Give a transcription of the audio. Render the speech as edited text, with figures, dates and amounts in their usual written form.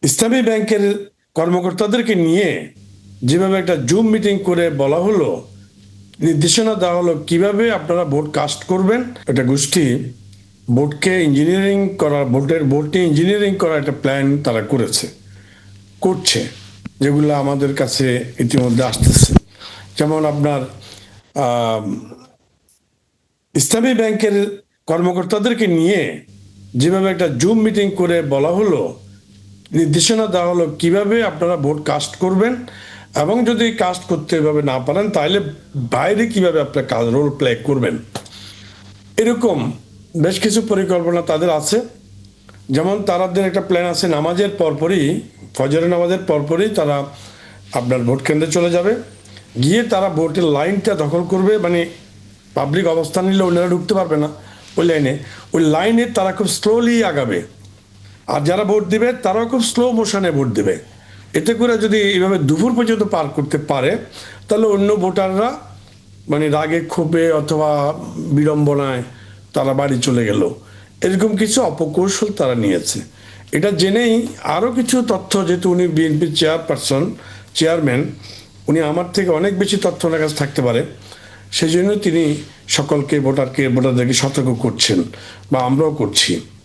ইসলামী ব্যাংকের কর্মকর্তাদেরকে নিয়ে যেভাবে একটা জুম মিটিং করে বলা হলো, নির্দেশনা দেওয়া হলো কিভাবে আপনারা ভোট কাস্ট করবেন। একটা গোষ্ঠী ভোটকে ইঞ্জিনিয়ারিং করা, ভোটকে ইঞ্জিনিয়ারিং করার একটা প্ল্যান তারা করছে, যেগুলো আমাদের কাছে ইতিমধ্যে আসতেছে। যেমন আপনার ইসলামী ব্যাংকের কর্মকর্তাদেরকে নিয়ে যেভাবে একটা জুম মিটিং করে বলা হলো, নির্দেশনা দেওয়া হলো কিভাবে আপনারা ভোট কাস্ট করবেন, এবং যদি কাস্ট করতে এভাবে না পারেন তাহলে বাইরে কিভাবে আপনার কাজ রোল প্লে করবেন। এরকম বেশ কিছু পরিকল্পনা তাদের আছে। যেমন তাদের একটা প্ল্যান আছে, নামাজের পরপরই, ফজরের নামাজের পরপরই তারা আপনার ভোট কেন্দ্রে চলে যাবে, গিয়ে তারা ভোটের লাইনটা দখল করবে। মানে পাবলিক অবস্থান নিলে অন্যরা ঢুকতে পারবে না ওই লাইনে তারা খুব স্লোলি আগাবে, আর যারা ভোট দিবে তারাও খুব স্লো মোশনে ভোট দিবে। এতে করে যদি এইভাবে দুপুর পর্যন্ত পার করতে পারে, তাহলে অন্য ভোটাররা মানে রাগে ক্ষোভে অথবা বিড়ম্বনায় তারা বাড়ি চলে গেল। এরকম কিছু অপকৌশল তারা নিয়েছে। এটা জেনেই আরও কিছু তথ্য, যেহেতু উনি বিএনপির চেয়ারম্যান, উনি আমার থেকে অনেক বেশি তথ্য ওনার কাছে থাকতে পারে, সেই জন্য তিনি সকলকে ভোটারদেরকে সতর্ক করছেন, বা আমরাও করছি।